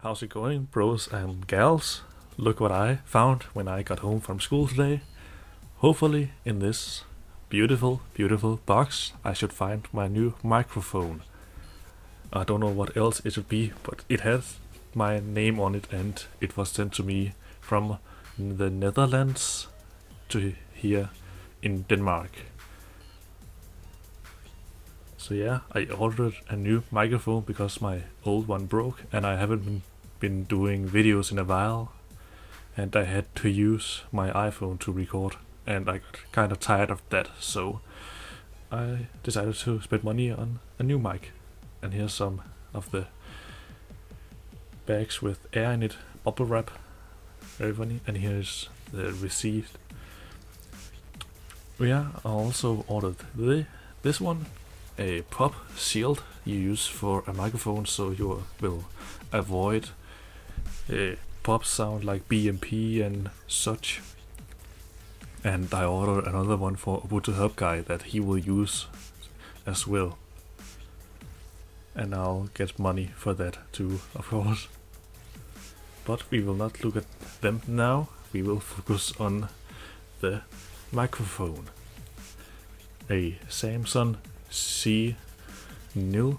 How's it going, bros and gals? Look what I found when I got home from school today. Hopefully in this beautiful, beautiful box I should find my new microphone. I don't know what else it should be, but it has my name on it and it was sent to me from the Netherlands to here in Denmark. So yeah, I ordered a new microphone because my old one broke and I haven't been doing videos in a while, and I had to use my iPhone to record and I got kind of tired of that, so I decided to spend money on a new mic. And here's some of the bags with air in it, bubble wrap, very funny, and here's the receipt. Yeah, I also ordered this one, a pop shield you use for a microphone so you will avoid a pop sound like BMP and such. And I ordered another one for Ubuntu Help Guy that he will use as well. And I'll get money for that too, of course. But we will not look at them now, we will focus on the microphone. A Samson C01U.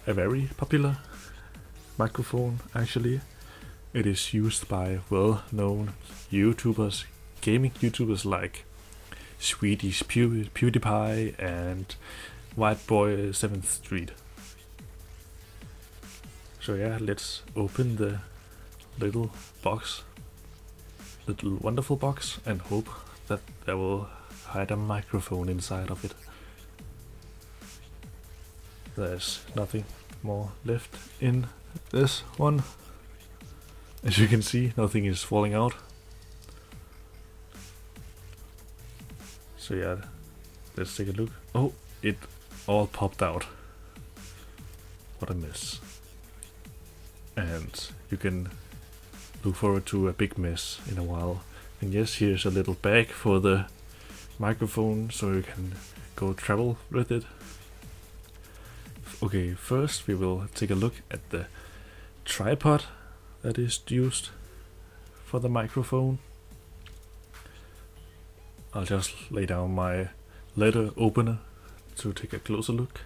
A very popular microphone actually. It is used by well-known YouTubers, gaming YouTubers like Swedish PewDiePie and White Boy 7th Street. So yeah, let's open the little box, little wonderful box, and hope that there will hide a microphone inside of it. There's nothing more left in this one. As you can see, nothing is falling out. So yeah, let's take a look. Oh, it all popped out. What a mess. And you can look forward to a big mess in a while. And yes, here's a little bag for the microphone so you can go travel with it. Okay, first we will take a look at the tripod that is used for the microphone. I'll just lay down my letter opener to take a closer look.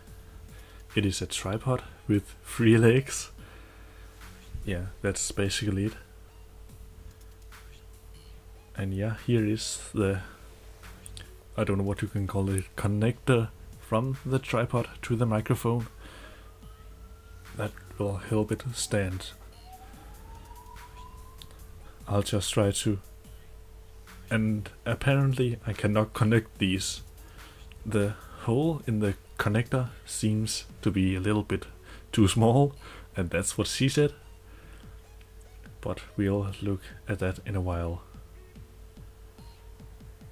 It is a tripod with 3 legs. Yeah, that's basically it. And yeah, here is the, I don't know what you can call it, connector from the tripod to the microphone. That will help it stand. I'll just try to, and apparently I cannot connect these. The hole in the connector seems to be a little bit too small, and that's what she said. But we'll look at that in a while.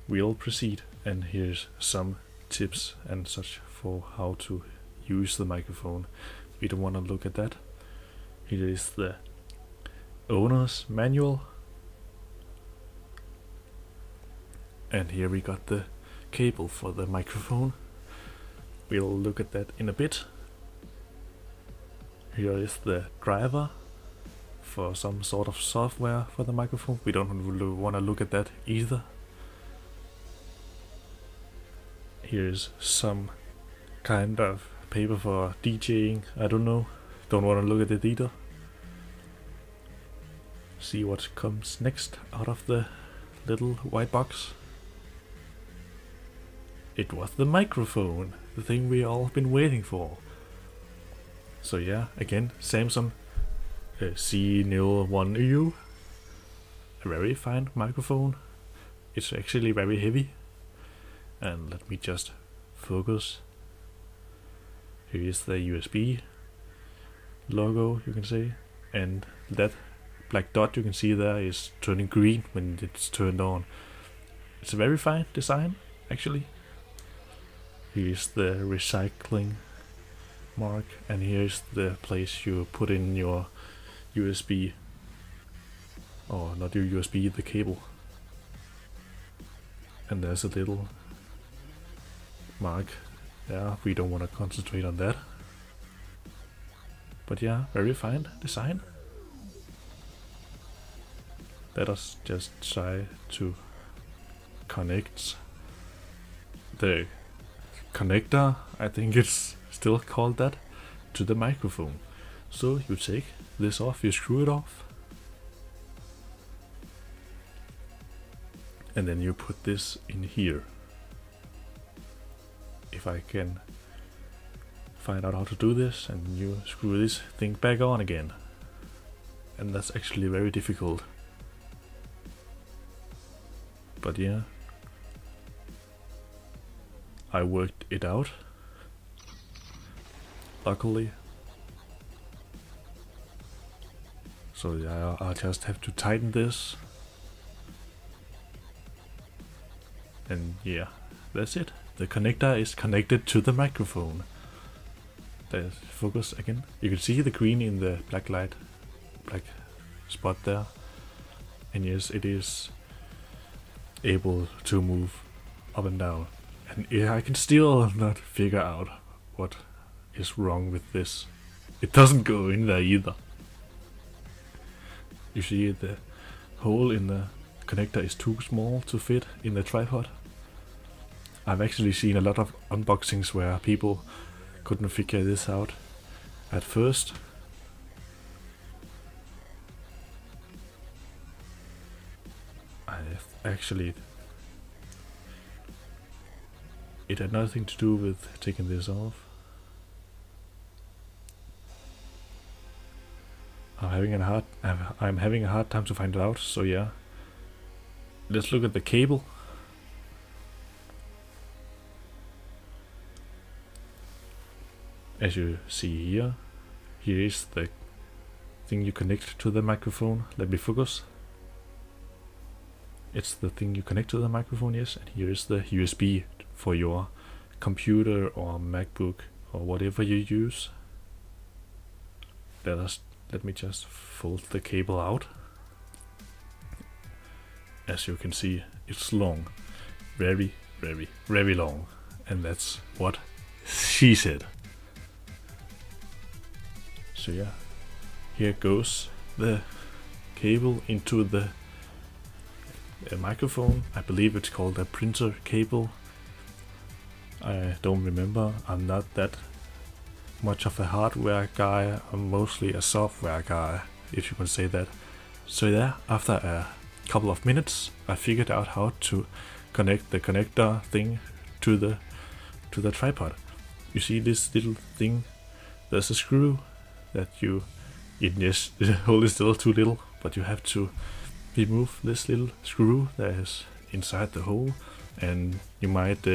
We'll proceed, and here's some tips and such for how to use the microphone. We don't want to look at that. Here is the owner's manual. And here we got the cable for the microphone. We'll look at that in a bit. Here is the driver for some sort of software for the microphone. We don't really want to look at that either. Here's some kind of paper for DJing, I don't know. Don't want to look at it either. See what comes next out of the little white box. It was the microphone, the thing we all been waiting for. So yeah, again, Samson C01U. A very fine microphone. It's actually very heavy. And let me just focus. Here is the USB logo, you can say, and that black dot you can see there is turning green when it's turned on. It's a very fine design, actually. Here's the recycling mark, and here's the place you put in your USB, or not your USB, the cable. And there's a little mark. Yeah, we don't want to concentrate on that. But yeah, very fine design. Let us just try to connect the connector, I think it's still called that, to the microphone. So you take this off, you screw it off, and then you put this in here. If I can find out how to do this, and you screw this thing back on again. And that's actually very difficult. But yeah, I worked it out, luckily. So yeah, I'll just have to tighten this. And yeah, that's it. The connector is connected to the microphone. There's focus again. You can see the green in the black light, black spot there. And yes, it is able to move up and down. And yeah, I can still not figure out what is wrong with this. It doesn't go in there either. You see the hole in the connector is too small to fit in the tripod. I've actually seen a lot of unboxings where people couldn't figure this out at first. It had nothing to do with taking this off. I'm having a hard time to find it out, so yeah. Let's look at the cable. As you see here, here is the thing you connect to the microphone. Let me focus. It's the thing you connect to the microphone, yes, and here is the USB for your computer or MacBook or whatever you use. Let me just fold the cable out. As you can see, it's long, very, very, very long, and that's what she said. So yeah, here goes the cable into the microphone. I believe it's called a printer cable. I don't remember. I'm not that much of a hardware guy. I'm mostly a software guy, if you can say that. So yeah, after a couple of minutes, I figured out how to connect the connector thing to the tripod. You see this little thing? There's a screw that yes, the hole is still too little, but you have to remove this little screw that is inside the hole, and you might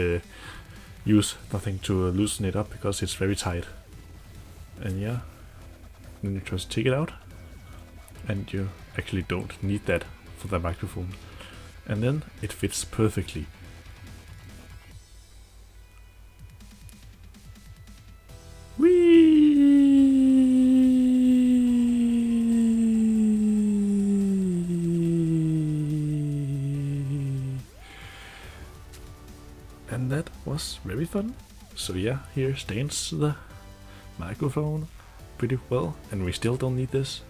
use nothing to loosen it up because it's very tight. And yeah, then you just take it out, and you actually don't need that for the microphone, and then it fits perfectly. And that was very fun. So yeah, here stands the microphone pretty well, and we still don't need this.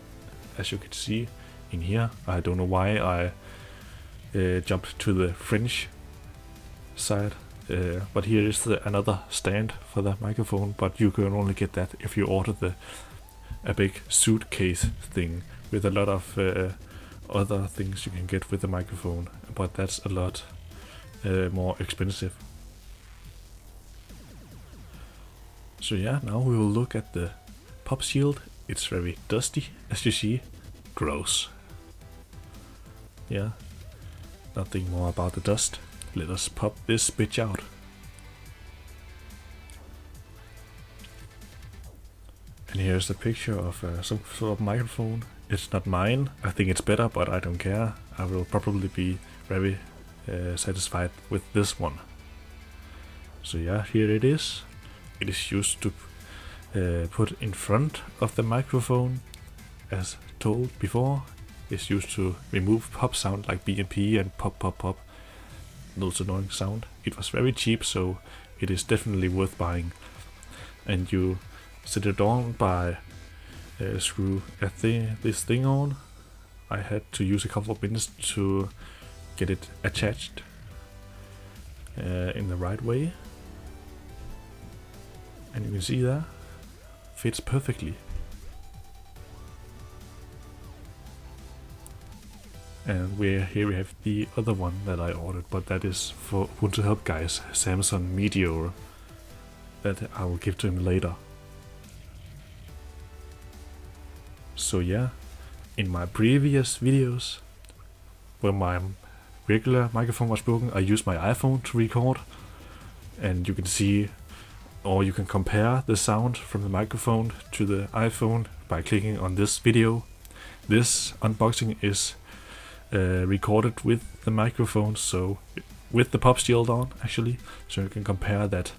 As you can see in here, I don't know why I jumped to the French side, but here is another stand for the microphone, but you can only get that if you order a big suitcase thing with a lot of other things you can get with the microphone, but that's a lot more expensive. So yeah, now we will look at the pop shield. It's very dusty, as you see. Gross. Yeah, nothing more about the dust. Let us pop this bitch out. And here's a picture of some sort of microphone. It's not mine. I think it's better, but I don't care. I will probably be very satisfied with this one. So yeah, here it is. It is used to put in front of the microphone, as told before. It's used to remove pop sound like BMP and pop pop pop. Those annoying sound. It was very cheap, so it is definitely worth buying. And you set it on by screw this thing on. I had to use a couple of minutes to get it attached in the right way, and you can see that fits perfectly. And here we have the other one that I ordered, but that is for Ubuntu Help Guys, Samson Meteor, that I will give to him later. So yeah, in my previous videos, where my regular microphone was broken, I used my iPhone to record, and you can see, or you can compare the sound from the microphone to the iPhone by clicking on this video. This unboxing is recorded with the microphone, so with the pop shield on actually, so you can compare that.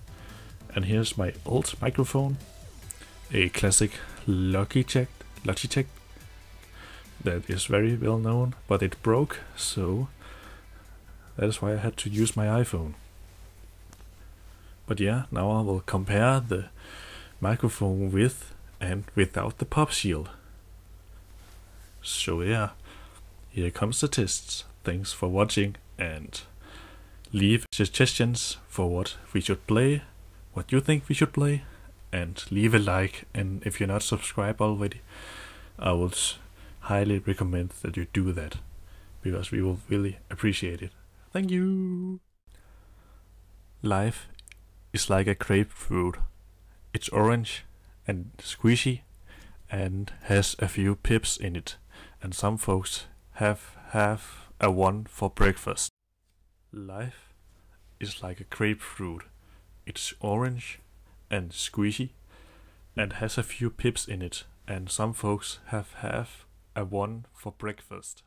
And here's my old microphone, a classic Logitech that is very well known, but it broke, so that is why I had to use my iPhone. But yeah, now I will compare the microphone with and without the pop shield. So yeah, here comes the tests. Thanks for watching, and leave suggestions for what we should play, what you think we should play, and leave a like. And if you're not subscribed already, I would highly recommend that you do that, because we will really appreciate it. Thank you! Life is like a grapefruit. It's orange and squishy and has a few pips in it, and some folks have a one for breakfast. Life is like a grapefruit. It's orange and squishy and has a few pips in it, and some folks have a one for breakfast.